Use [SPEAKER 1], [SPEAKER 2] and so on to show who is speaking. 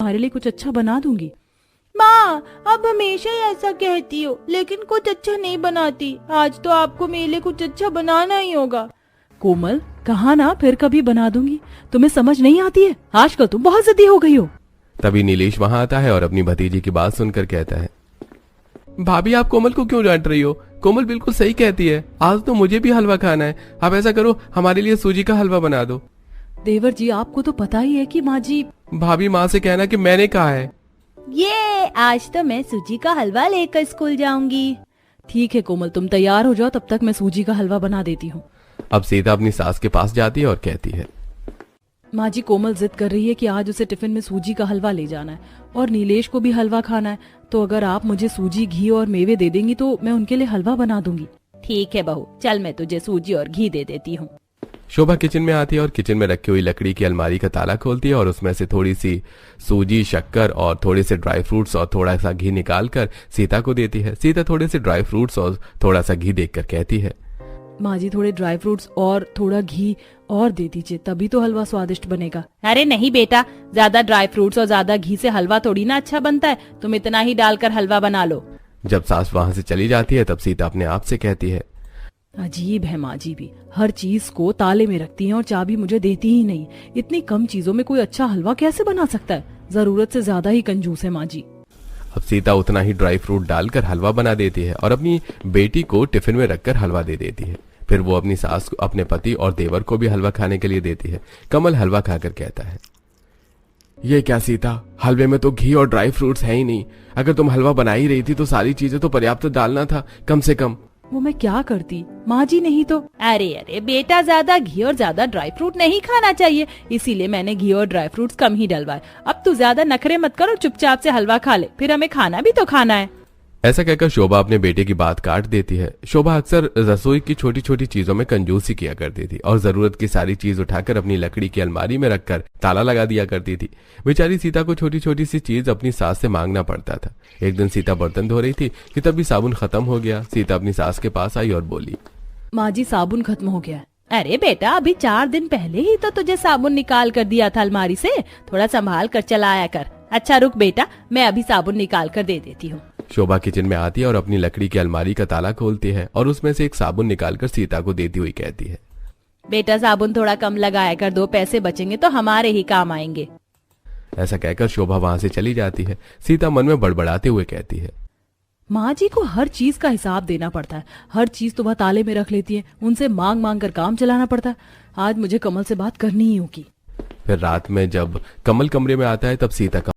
[SPEAKER 1] तुम्हारे लिए कुछ अच्छा बना दूंगी। माँ, आप हमेशा ही ऐसा कहती हो, लेकिन कुछ अच्छा नहीं बनाती। आज तो आपको मेरे लिए कुछ अच्छा बनाना ही होगा। कोमल, कहा ना फिर कभी बना दूंगी। तुम्हें समझ नहीं आती है? आजकल तुम बहुत जिद्दी हो गई हो।
[SPEAKER 2] तभी नीलेश वहां आता है और अपनी भतीजी की बात सुनकर कहता है, भाभी आप कोमल को क्यों डांट रही हो? कोमल बिल्कुल सही कहती है। आज तो मुझे भी हलवा खाना है। आप ऐसा करो, हमारे लिए सूजी का हलवा बना दो।
[SPEAKER 1] देवर जी, आपको तो पता ही है कि माँ जी।
[SPEAKER 2] भाभी माँ से कहना कि मैंने कहा है।
[SPEAKER 1] ये आज तो मैं सूजी का हलवा लेकर स्कूल जाऊंगी। ठीक है कोमल, तुम तैयार हो जाओ, तब तक मैं सूजी का हलवा बना देती हूँ।
[SPEAKER 2] अब सीता अपनी सास के पास जाती है और कहती है,
[SPEAKER 1] माँ जी, कोमल जिद कर रही है कि आज उसे टिफिन में सूजी का हलवा ले जाना है और नीलेश को भी हलवा खाना है। तो अगर आप मुझे सूजी, घी और मेवे दे देंगी तो मैं उनके लिए हलवा बना दूंगी। ठीक है बहू, चल मैं तुझे सूजी और घी दे देती हूँ।
[SPEAKER 2] शोभा किचन में आती है और किचन में रखी हुई लकड़ी की अलमारी का ताला खोलती है और उसमें से थोड़ी सी सूजी, शक्कर और थोड़े से ड्राई फ्रूट्स और थोड़ा सा घी निकाल कर सीता को देती है। सीता थोड़े से ड्राई फ्रूट्स और थोड़ा सा घी देखकर कहती है,
[SPEAKER 1] माँ जी, थोड़े ड्राई फ्रूट्स और थोड़ा घी और दे दीजिए, तभी तो हलवा स्वादिष्ट बनेगा। अरे नहीं बेटा, ज्यादा ड्राई फ्रूट्स और ज्यादा घी से हलवा थोड़ी ना अच्छा बनता है। तुम इतना ही डालकर हलवा बना लो।
[SPEAKER 2] जब सास वहां से चली जाती है तब सीता अपने आप से कहती है,
[SPEAKER 1] अजीब है माँ जी भी, हर चीज को ताले में रखती हैं और चाबी मुझे देती ही नहीं। इतनी कम चीजों में कोई अच्छा हलवा कैसे बना सकता है? जरूरत से ज्यादा ही कंजूस है माँ जी।
[SPEAKER 2] अब सीता उतना ही ड्राई फ्रूट डालकर हलवा बना देती है और अपनी बेटी को टिफिन में रखकर हलवा दे देती है। फिर वो अपनी सास को, अपने पति और देवर को भी हलवा खाने के लिए देती है। कमल हलवा खाकर कहता है, ये क्या सीता, हलवे में तो घी और ड्राई फ्रूट्स है ही नहीं। अगर तुम हलवा बना ही रही थी तो सारी चीजें तो पर्याप्त डालना था, कम से कम।
[SPEAKER 1] वो मैं क्या करती माँ जी, नहीं तो। अरे अरे बेटा, ज्यादा घी और ज्यादा ड्राई फ्रूट नहीं खाना चाहिए, इसीलिए मैंने घी और ड्राई फ्रूट्स कम ही डलवाए। अब तू ज्यादा नखरे मत कर और चुपचाप से हलवा खा ले, फिर हमें खाना भी तो खाना है।
[SPEAKER 2] ऐसा कहकर शोभा अपने बेटे की बात काट देती है। शोभा अक्सर रसोई की छोटी छोटी चीजों में कंजूसी किया करती थी और जरूरत की सारी चीज उठाकर अपनी लकड़ी की अलमारी में रखकर ताला लगा दिया करती थी। बेचारी सीता को छोटी छोटी सी चीज अपनी सास से मांगना पड़ता था। एक दिन सीता बर्तन धो रही थी कि तभी साबुन खत्म हो गया। सीता अपनी सास के पास आई और बोली,
[SPEAKER 1] माँ जी, साबुन खत्म हो गया है। अरे बेटा, अभी 4 दिन पहले ही तो तुझे साबुन निकाल कर दिया था अलमारी से, थोड़ा संभाल कर चलाया कर। अच्छा रुक बेटा, मैं अभी साबुन निकाल कर दे देती हूँ।
[SPEAKER 2] शोभा किचन में आती है और अपनी लकड़ी की अलमारी का ताला खोलती है और उसमें से एक साबुन निकालकर सीता को देती हुई कहती है,
[SPEAKER 1] बेटा साबुन थोड़ा कम लगाया कर, 2 पैसे बचेंगे तो हमारे ही काम आएंगे।
[SPEAKER 2] ऐसा कहकर शोभा वहां से चली जाती है। सीता मन में बड़बड़ाते हुए कहती है,
[SPEAKER 1] माँ जी को हर चीज का हिसाब देना पड़ता है। हर चीज तो वह ताले में रख लेती है, उनसे मांग मांग कर काम चलाना पड़ता है। आज मुझे कमल से बात करनी ही होगी।
[SPEAKER 2] फिर रात में जब कमल कमरे में आता है तब सीता